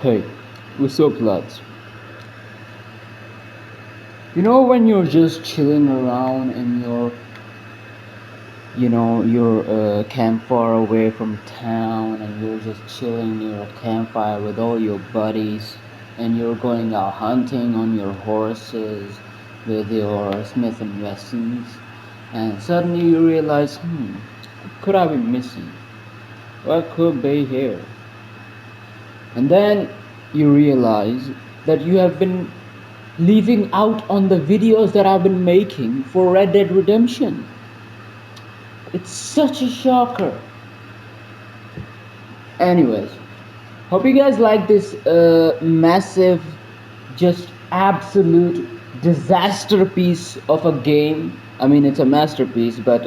Hey, what's up, lads? You know when you're just chilling around in your campfire away from town, and you're just chilling near a campfire with all your buddies, and you're going out hunting on your horses with your Smith and Wessons, and suddenly you realize, what could I be missing? What could be here? And then you realize that you have been leaving out on the videos that I've been making for Red Dead Redemption. It's such a shocker. Anyways, hope you guys like this massive, just absolute disaster piece of a game. I mean, it's a masterpiece, but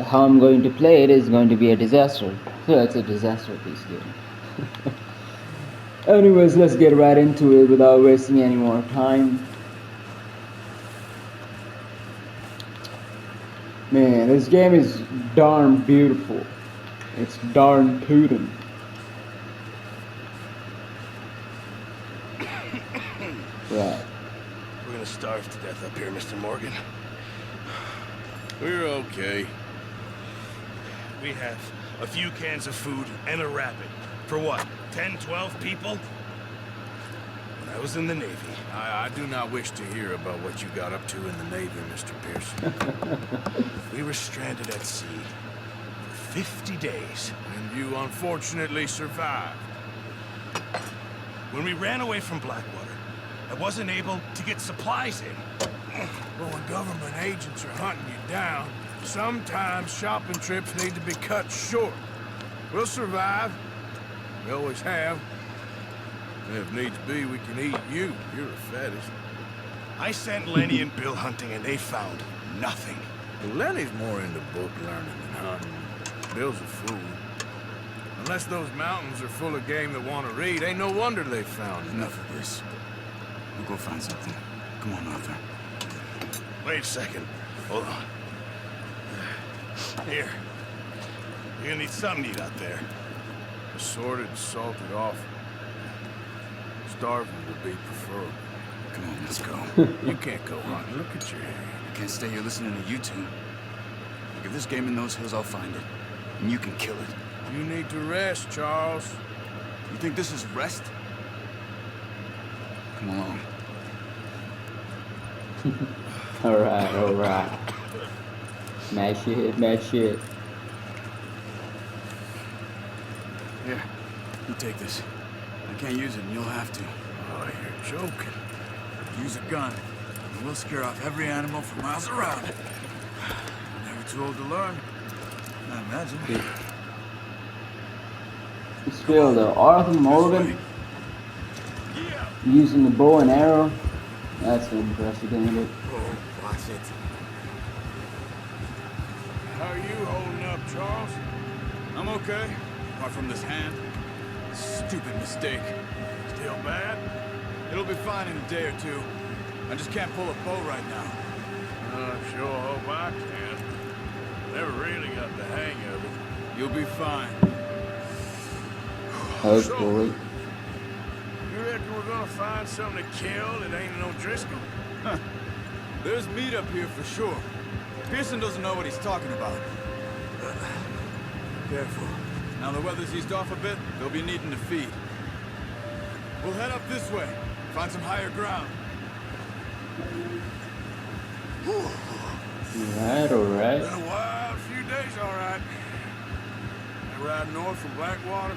how I'm going to play it is going to be a disaster. So it's a disaster piece game. Anyways, let's get right into it without wasting any more time. Man, this game is darn beautiful. It's darn tootin'. Right. We're gonna starve to death up here, Mr. Morgan. We're okay. We have a few cans of food and a rapid. For what, 10, 12 people? When I was in the Navy. I do not wish to hear about what you got up to in the Navy, Mr. Pearson. We were stranded at sea for 50 days. And you unfortunately survived. When we ran away from Blackwater, I wasn't able to get supplies in. Well, when government agents are hunting you down, sometimes shopping trips need to be cut short. We'll survive. We always have. And if needs be, we can eat you. You're a fetish. I sent Lenny and Bill hunting, and they found nothing. Well, Lenny's more into book learning than hunting. Bill's a fool. Unless those mountains are full of game that want to read, ain't no wonder they found Enough of this. We'll go find something. Come on, Arthur. Wait a second. Hold on. Here. You're gonna need something to eat out there. Assorted, salted off. Starving would be preferable. Come on, let's go. You can't go hunting. Look at your hair. I can't stay here listening to you two. Look, if there's game in those hills, I'll find it. And you can kill it. You need to rest, Charles. You think this is rest? Come along. Alright. Mad shit. Here, you take this. I can't use it, and you'll have to. Oh, you're joking. Use a gun, and we'll scare off every animal for miles around. Never too old to learn, I imagine. It's still the Arthur Morgan using the bow and arrow. That's unprecedented. Oh, watch it. How are you holding up, Charles? I'm okay, apart from this hand. Stupid mistake. Still bad? It'll be fine in a day or two. I just can't pull a bow right now. I sure hope I can. Never really got the hang of it. You'll be fine. Hopefully. You reckon we're gonna find something to kill that ain't no Driscoll? Huh. There's meat up here for sure. Pearson doesn't know what he's talking about. Careful. Now the weather's eased off a bit, they'll be needing to feed. We'll head up this way. Find some higher ground. Alright. Been a wild few days, all right. I ride north from Blackwater,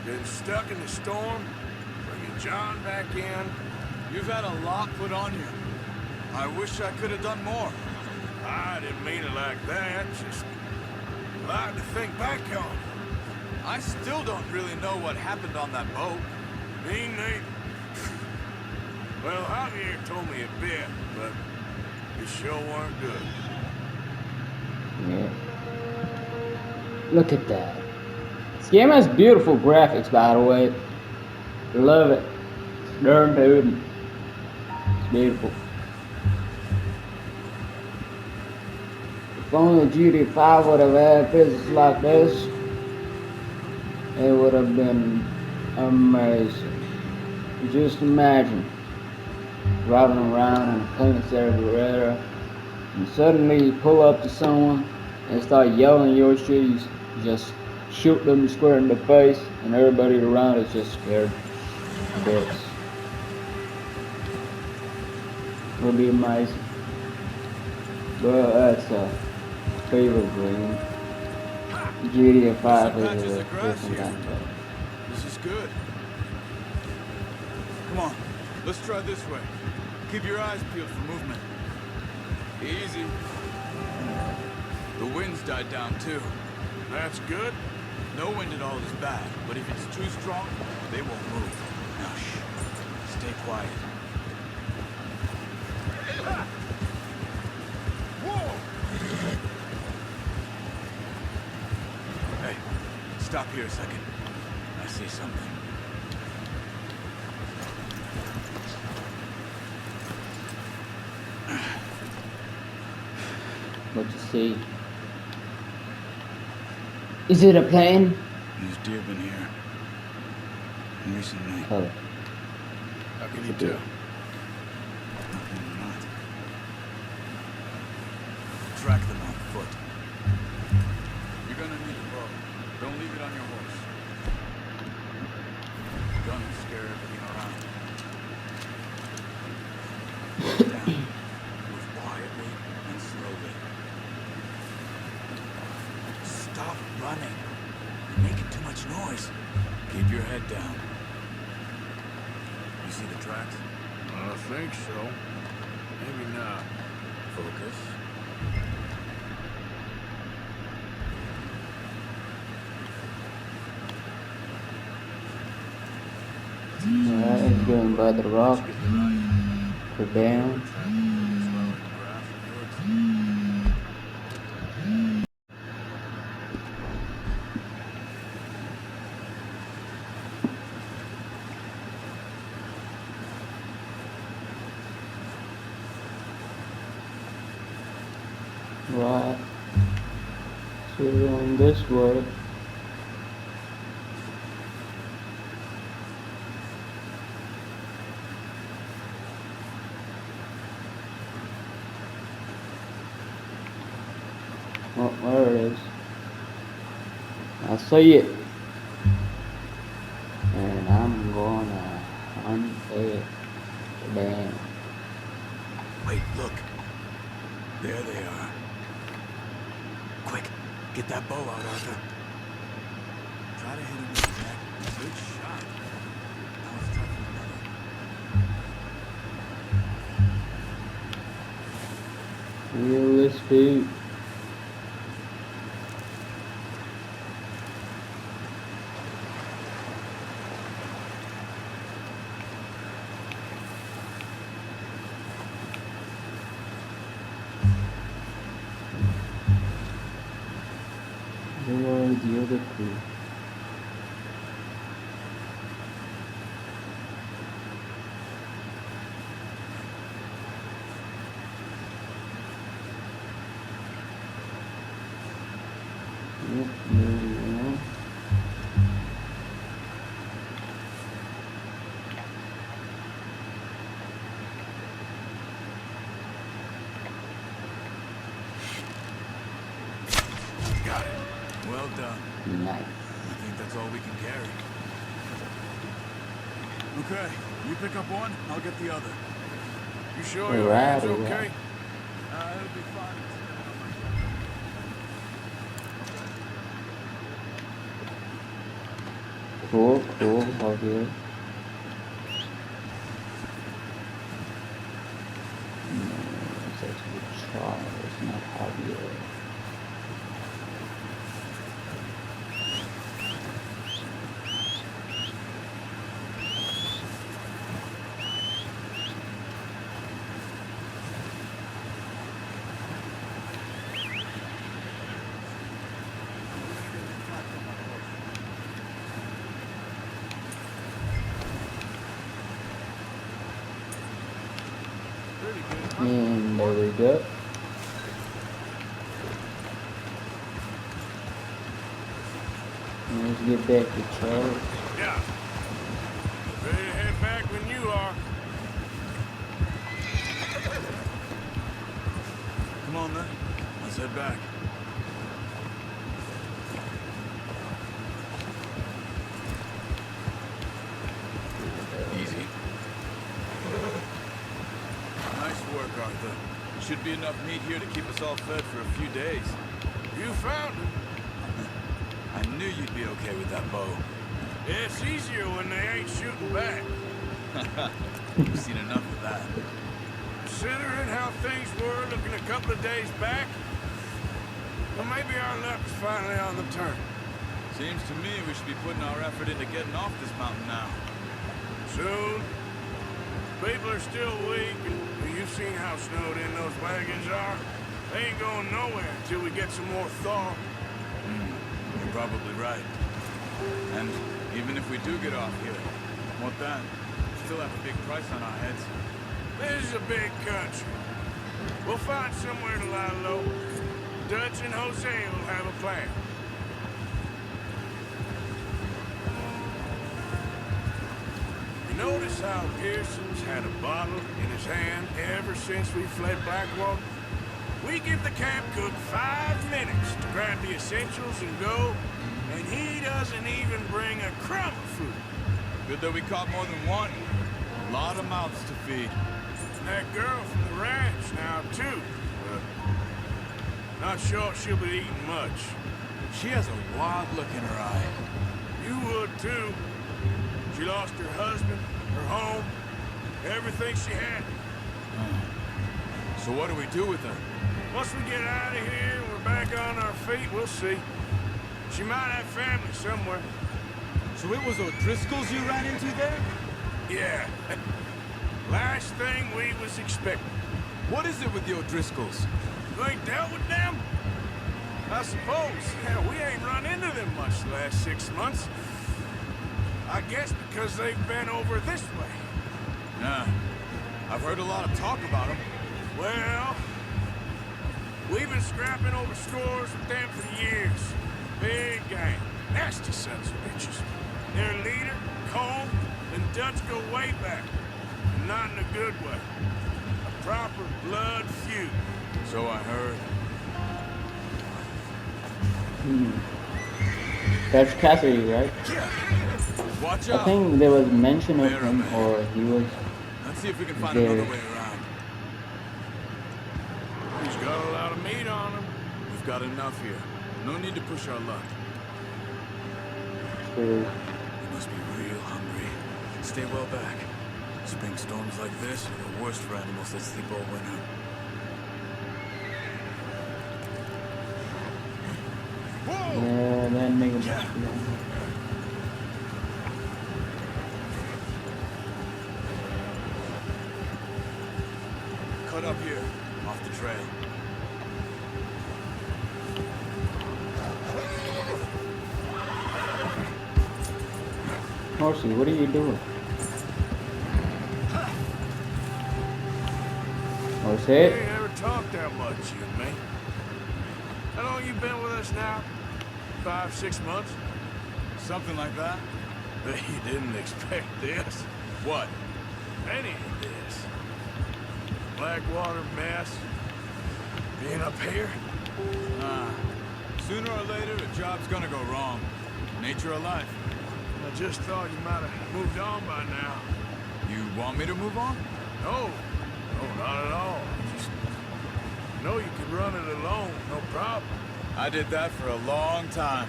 getting stuck in the storm, bringing John back in. You've had a lot put on you. I wish I could have done more. I didn't mean it like that, just a lot to think back on. I still don't really know what happened on that boat. Me neither. Well, Javier told me a bit, but it sure weren't good. Yeah. Look at that. This game has beautiful graphics, by the way. Love it. It's darn tootin'. It's beautiful. If only GT5 would have had physics like this, it would have been amazing. You just imagine driving around in a cleanest everywhere, and suddenly you pull up to someone and start yelling your shit. You just shoot them square in the face, and everybody around is just scared to bits. Would be amazing. But that's a fever dream. GTA There's some 5 is patches a of grass different here. kind of game. This is good. Come on, let's try this way. Keep your eyes peeled for movement. Easy. The wind's died down too. That's good. No wind at all is bad, but if it's too strong, they won't move. Now shh. Stay quiet. Whoa! Hey, stop here a second. I see something. What you see? Is it a plane? There's deer been here. Recently. Oh, How can you it's a deer. tell? Nothing not. Track them on foot. You're gonna need a bow. Don't leave it on your horse. Gun will scare everything around. Down. Move quietly and slowly. Stop running. You're making too much noise. Keep your head down. You see the tracks? I think so. Maybe not. Focus. Alright, it's going by the rock. Go down. Right. So we're going this way. Oh, there it is. I see it. And I'm gonna hunt it down. Wait, look. There they are. Quick, get that bow out, Arthur. Try to hit him in the neck. Good shot. Now let's try for another. Realistic. Where are the other two? Yep, there we go. Got it. Well done. Nice. I think that's all we can carry. Okay, you pick up one, I'll get the other. You sure your hand's Alrighty, okay? It'll be fine. Cool, cool, all good. No, it's actually Charles, not Javier. And there we go. Let's get back to Charles. Yeah. Ready to head back with head back. Easy. Nice work, Arthur. Should be enough meat here to keep us all fed for a few days. You found it. I knew you'd be okay with that bow. It's easier when they ain't shooting back. You've seen enough of that. Considering how things were looking a couple of days back, well, maybe our luck is finally on the turn. Seems to me we should be putting our effort into getting off this mountain now. Soon. People are still weak, and you've seen how snowed in those wagons are. They ain't going nowhere until we get some more thaw. You're probably right. And even if we do get off here, what then? Still have a big price on our heads. This is a big country. We'll find somewhere to lie low. Dutch and Jose will have a plan. You notice how Pearson's had a bottle in his hand ever since we fled Blackwater? We give the camp cook 5 minutes to grab the essentials and go, and he doesn't even bring a crumb of food. Good that we caught more than one. A lot of mouths to feed. And that girl from the ranch now, too. Not sure she'll be eating much. She has a wild look in her eye. You would, too. She lost her husband, her home, everything she had. So what do we do with her? Once we get out of here and we're back on our feet, we'll see. She might have family somewhere. So it was O'Driscoll's you ran into there? Yeah. Last thing we was expecting. What is it with the O'Driscolls? You ain't dealt with them? I suppose. Hell, we ain't run into them much the last 6 months. I guess because they've been over this way. Nah. I've heard a lot of talk about them. Well, we've been scrapping over scores with them for years. Big gang. Nasty sons of bitches. Their leader, Colm, and Dutch go way back. And not in a good way. A proper blood feud. So I heard. That's Cassidy, right? Watch I out! think there was mention of him, or he was Let's see if we can find there. another way around. He's got a lot of meat on him. We've got enough here. No need to push our luck. True. We must be real hungry. Stay well back. Spring storms like this are the worst for animals that sleep all winter. Yeah, that make a Cut up here, off the trail. Horsey, what are you doing? We Jose? ain't never talked that much, you and me. How long you been with us now? 5, 6 months? Something like that? Bet you didn't expect this. What? Any of this. Blackwater mess. Being up here. Nah. Sooner or later, a job's gonna go wrong. Nature of life. I just thought you might have moved on by now. You want me to move on? No. No, not at all. Just know you can run it alone, no problem. I did that for a long time.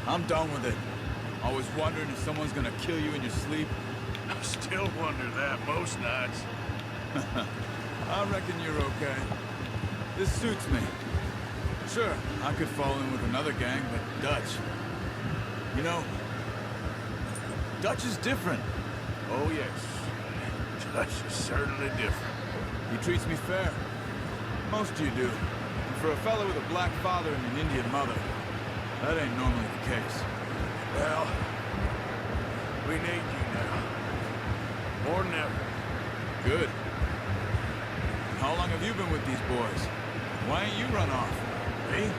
I'm done with it. Always wondering if someone's gonna kill you in your sleep. I still wonder that most nights. I reckon you're okay. This suits me. Sure, I could fall in with another gang, but Dutch. You know, Dutch is different. Oh, yes. Dutch is certainly different. He treats me fair. Most of you do. And for a fellow with a black father and an Indian mother, that ain't normally the case. Well, we need you now. More than ever. Good. How long have you been with these boys? Why ain't you run off? Me?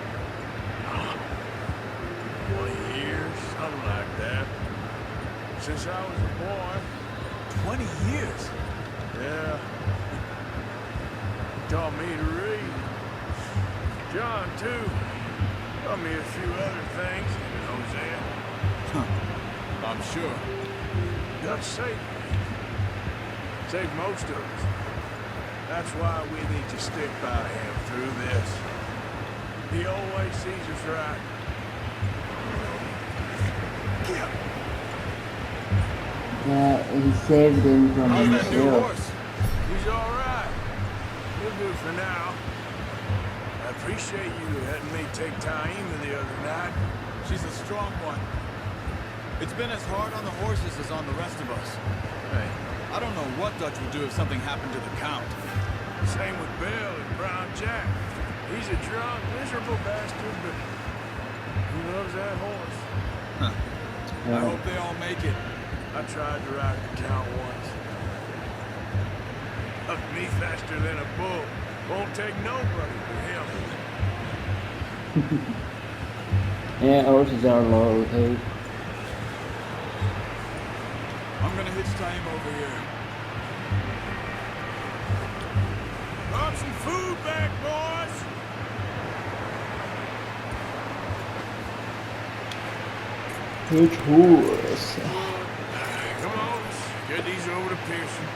20 years, something like that. Since I was a boy. 20 years? Yeah. Taught me to read. John, too. Taught me a few other things. Hosea. I'm sure. Dutch saved me. Saved most of us. That's why we need to stick by him through this. He always sees us right. Yeah, he saved him from How's that new himself. horse? He's all right. He'll do for now. I appreciate you letting me take Taima the other night. She's a strong one. It's been as hard on the horses as on the rest of us. Hey, I don't know what Dutch would do if something happened to the Count. Same with Bill and Brown Jack. He's a drunk, miserable bastard, but he loves that horse. I hope they all make it. I tried to ride the Count once. Up me faster than a bull. Won't take nobody but him. Yeah, horses are low, hey. I'm gonna hitch time over here. Brought some food back, boys. Which horse? Come on, let's get these over to Pearson.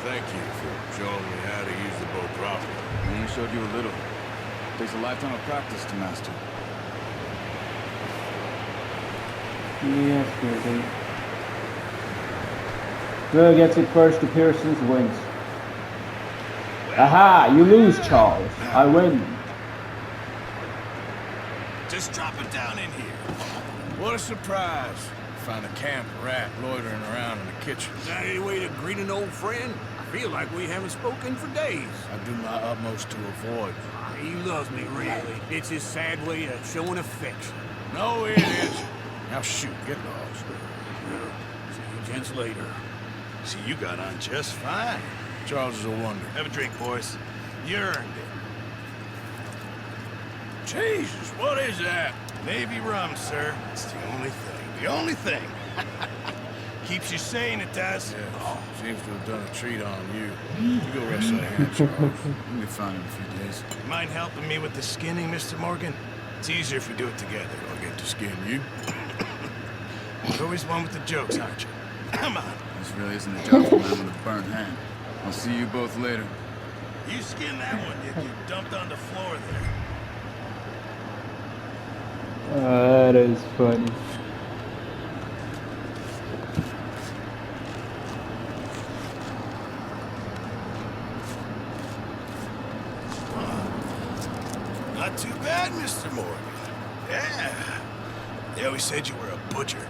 Thank you for showing me how to use the bow properly. I only showed you a little. Takes a lifetime of practice to master. Yes, baby. Whoever gets it first to Pearson's wins. Aha! You lose, Charles. I win. Just drop it down in here. What a surprise. Find a camp rat loitering around in the kitchen. Is that any way to greet an old friend? I feel like we haven't spoken for days. I do my utmost to avoid. He loves me, really. It's his sad way of showing affection. No, it is. Now shoot, get lost. See you gents later. See, you got on just fine. Charles is a wonder. Have a drink, boys. You earned it. Jesus, what is that? Navy rum, sir. It's the only thing. The only thing. Keeps you sane, it does. Yeah, seems to have done a treat on you. You go rest that hand, Charles. You'll be fine in a few days. You mind helping me with the skinning, Mr. Morgan? It's easier if we do it together. I'll get to skin you. You're always one with the jokes, aren't you? Come on. This really isn't a job for a man with a burnt hand. I'll see you both later. You skin that one you dumped on the floor there. That is funny. Not too bad, Mr. Morgan. Yeah. They always said you were a butcher.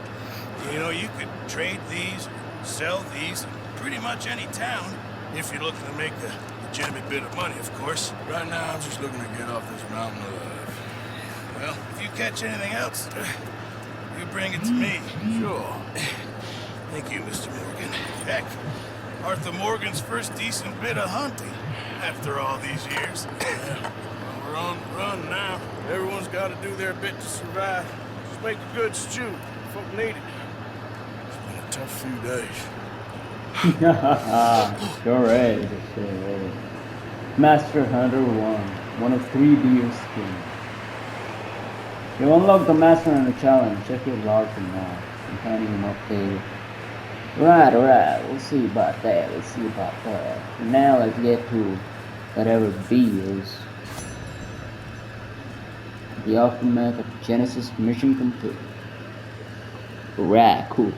You know, you could trade these, sell these, in pretty much any town, if you're looking to make a legitimate bit of money, of course. Right now, I'm just looking to get off this mountain alive. Well, if you catch anything else, you bring it to me. Sure. Thank you, Mr. Morgan. Heck, Arthur Morgan's first decent bit of hunting after all these years. Well, we're on the run now. Everyone's got to do their bit to survive. Just make a good stew. Folk need it. It's been a tough few days. Sure is. Sure is. Master Hunter 1. One of 3 deer skins. You unlock the Master Hunter challenge. Check your log for now. I'm finding him updated. Right. We'll see about that. For now, let's get to whatever B is. The aftermath of Genesis mission complete. Right, cool.